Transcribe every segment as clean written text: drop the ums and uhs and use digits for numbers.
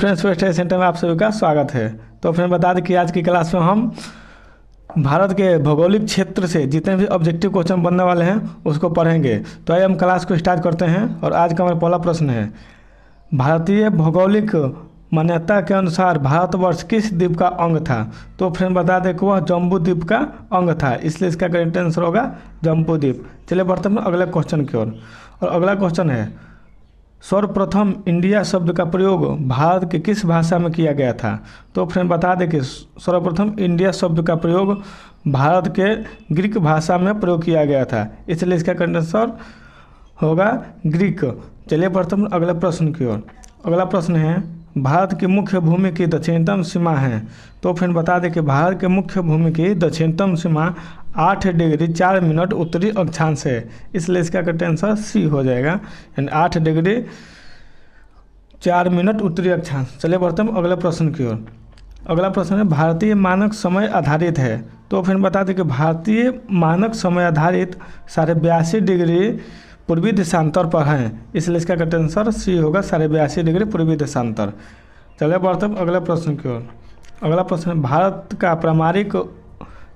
Friends, study centre में आप सभी का स्वागत है। तो फ्रेंड बता दें कि आज की क्लास में हम भारत के भौगोलिक क्षेत्र से जितने भी ऑब्जेक्टिव क्वेश्चन बनने वाले हैं उसको पढ़ेंगे। तो आइए हम क्लास को स्टार्ट करते हैं। और आज का हमारा पहला प्रश्न है, भारतीय भौगोलिक मान्यता के अनुसार भारतवर्ष किस द्वीप का अंग था? तो फ्रेंड बता दें कि वह जम्बू द्वीप का अंग था, इसलिए इसका करेक्ट आंसर होगा जम्बू द्वीप। चलिए बढ़ते हैं अगले क्वेश्चन की ओर। और अगला क्वेश्चन है, सर्वप्रथम इंडिया शब्द का प्रयोग भारत के किस भाषा में किया गया था? तो फ्रेंड बता दें कि सर्वप्रथम इंडिया शब्द का प्रयोग भारत के ग्रीक भाषा में प्रयोग किया गया था, इसलिए इसका करेक्ट आंसर होगा ग्रीक। चलिए बढ़ते हैं अगले प्रश्न की ओर। अगला प्रश्न है, भारत की मुख्य भूमि की दक्षिणतम सीमा है? तो फ्रेंड बता दें कि भारत के मुख्य भूमि की दक्षिणतम सीमा 8 डिग्री 4 मिनट उत्तरी अक्षांश है, इसलिए इसका करेक्ट आंसर सी हो जाएगा, यानी 8 डिग्री 4 मिनट उत्तरी अक्षांश। चलिए बढ़ते हैं अगले प्रश्न की ओर। अगला प्रश्न है, भारतीय मानक समय आधारित है? तो फिर बता दें कि भारतीय मानक समय आधारित 82.5 डिग्री पूर्वी देशांतर पर हैं, इसलिए इसका करेक्ट आंसर सी होगा, 82.5 डिग्री पूर्वी देशांतर। चलिए बढ़ते हैं अगले प्रश्न की ओर। अगला प्रश्न है, भारत का प्रामाणिक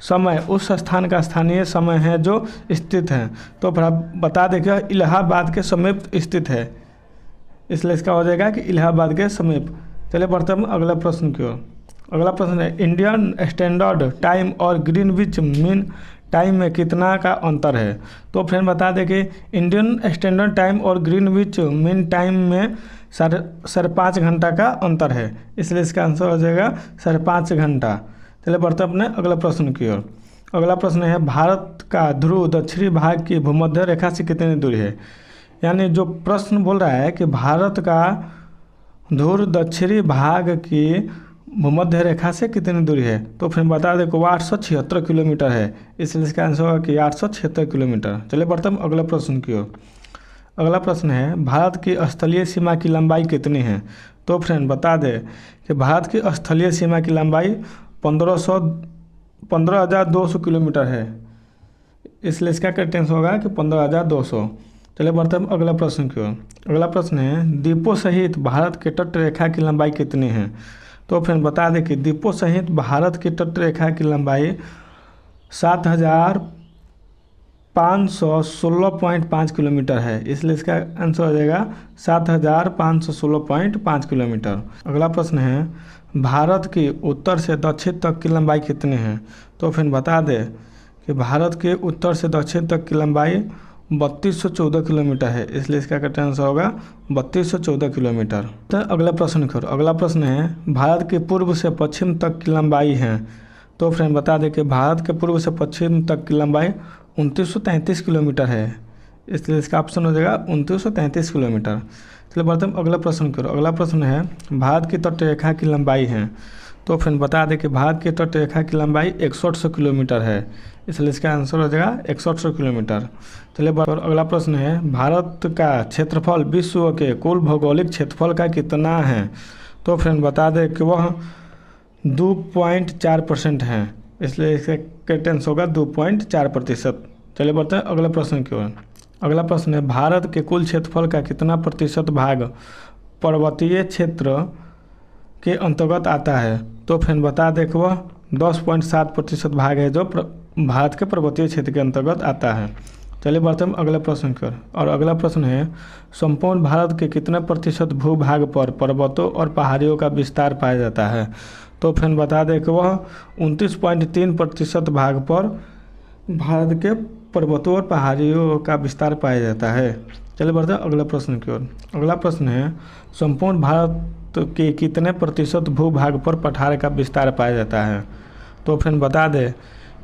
समय उस स्थान का स्थानीय समय है जो स्थित है? तो बता दें कि इलाहाबाद के समीप स्थित है, इसलिए इसका हो जाएगा कि इलाहाबाद के समीप। चलिए बढ़ते हैं अगला प्रश्न की ओर। अगला प्रश्न है, इंडियन स्टैंडर्ड टाइम और ग्रीनविच मीन टाइम में कितना का अंतर है? तो फ्रेंड बता दें कि इंडियन स्टैंडर्ड टाइम और ग्रीनविच मीन टाइम में 5.5 घंटा का अंतर है, इसलिए इसका आंसर हो जाएगा 5.5 घंटा। चलिए बढ़ते अपने अगला प्रश्न की ओर। अगला प्रश्न है, भारत का ध्रुव दक्षिणी भाग की भूमध्य रेखा से कितनी दूरी है? यानी जो प्रश्न बोल रहा है कि भारत का ध्रुव दक्षिणी भाग की भूमध्य रेखा से कितनी दूरी है, तो फिर बता दें कि वो 876 किलोमीटर है, इसलिए इसका आंसर होगा कि 876 किलोमीटर। चलिए बढ़ते हैं अगला प्रश्न की ओर। अगला प्रश्न है, भारत की स्थलीय सीमा की लंबाई कितनी है? तो फ्रेंड बता दें कि भारत की स्थलीय सीमा की लंबाई 15,200 किलोमीटर है, इसलिए इसका करेक्ट आंसर होगा कि 15,200। चलिए बढ़ते हैं अगला प्रश्न की ओर। अगला प्रश्न है, द्वीपों सहित भारत के तट रेखा की लंबाई कितनी है? तो फिर बता दें कि द्वीपों सहित भारत की तट रेखा की लंबाई 7,516.5 किलोमीटर है, इसलिए इसका आंसर हो जाएगा 7,516.5 किलोमीटर। अगला प्रश्न है, भारत की उत्तर से दक्षिण तक की लंबाई कितनी है? तो फिर बता दें कि भारत के उत्तर से दक्षिण तक की लंबाई 3214 किलोमीटर है, इसलिए इसका करेक्ट आंसर होगा 3214 किलोमीटर। तो अगला प्रश्न करो। अगला प्रश्न है, भारत के पूर्व से पश्चिम तक की लंबाई है? तो फ्रेंड बता दें कि भारत के पूर्व से पश्चिम तक की लंबाई 2933 किलोमीटर है, इसलिए इसका ऑप्शन हो जाएगा 2933 किलोमीटर। चलिए बढ़ते हैं अगला प्रश्न करो। अगला प्रश्न है, भारत की तट रेखा की लंबाई है? तो फिर बता दें कि भारत की तट रेखा की लंबाई 6100 किलोमीटर है, इसलिए इसका आंसर हो जाएगा 6100 किलोमीटर। चलिए अगला प्रश्न है, भारत का क्षेत्रफल विश्व के कुल भौगोलिक क्षेत्रफल का कितना है? तो फ्रेंड बता दें कि वह 2.4% है, इसलिए इसका करेक्ट आंसर होगा 2.4%। चलिए बढ़ते हैं अगले प्रश्न की ओर। अगला प्रश्न है, भारत के कुल क्षेत्रफल का कितना प्रतिशत भाग पर्वतीय क्षेत्र के अंतर्गत आता है? तो फिर बता दें कि वह 10.7% भाग है जो भारत के पर्वतीय क्षेत्र के अंतर्गत आता है। चलिए बढ़ते हैं अगले प्रश्न की ओर। और अगला प्रश्न है, संपूर्ण भारत के कितने प्रतिशत भूभाग पर पर्वतों और पहाड़ियों का विस्तार पाया जाता है? तो फिर बता दें कि वह 29.3% भाग पर भारत के पर्वतों और पहाड़ियों का विस्तार पाया जाता है। चलिए बढ़ते हैं अगले प्रश्न की ओर। अगला प्रश्न है, संपूर्ण भारत के कितने प्रतिशत भूभाग पर पठार का विस्तार पाया जाता है? तो फिर बता दें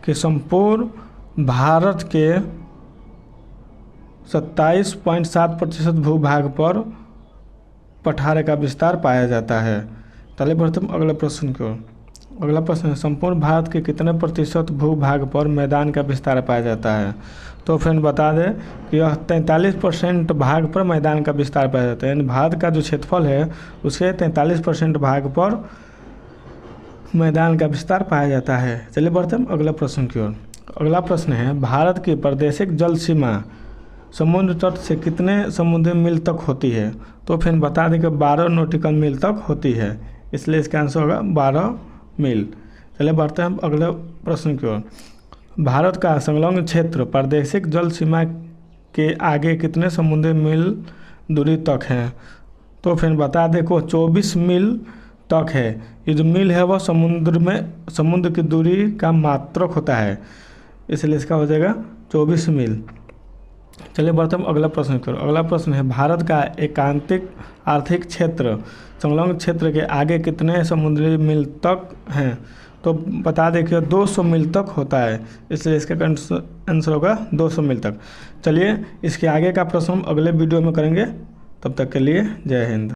कि संपूर्ण भारत के 27.7% भूभाग पर पठार का विस्तार पाया जाता है। चलिए बढ़ते हैं अगले प्रश्न की ओर। अगला प्रश्न है, संपूर्ण भारत के कितने प्रतिशत भूभाग पर मैदान का विस्तार पाया जाता है? तो फ्रेंड बता दें कि यह 43% भाग पर मैदान का विस्तार पाया जाता है, यानी भारत का जो क्षेत्रफल है उसके 43% भाग पर मैदान का विस्तार पाया जाता है। चलिए बढ़ते हैं अगला प्रश्न की ओर। अगला प्रश्न है, भारत की प्रादेशिक जल सीमा समुद्र तट से कितने समुद्री मील तक होती है? तो फिर बता दें कि 12 नॉटिकल मील तक होती है, इसलिए इसका आंसर होगा 12 मील। चलिए बढ़ते हैं हम अगले प्रश्न की ओर। भारत का संलग्न क्षेत्र प्रादेशिक जल सीमा के आगे कितने समुद्री मील दूरी तक है? तो फिर बता दें को 24 मील तक है। ये जो मील है वह समुद्र की दूरी का मात्रक होता है, इसलिए इसका हो जाएगा 24 मील। चलिए बढ़ते हम अगला प्रश्न करो। अगला प्रश्न है भारत का एकांतिक आर्थिक क्षेत्र संलग्न क्षेत्र के आगे कितने समुद्री मील तक हैं? तो बता दें कि 200 मील तक होता है, इसलिए इसका आंसर होगा 200 मील तक। चलिए इसके आगे का प्रश्न हम अगले वीडियो में करेंगे, तब तक के लिए जय हिंद।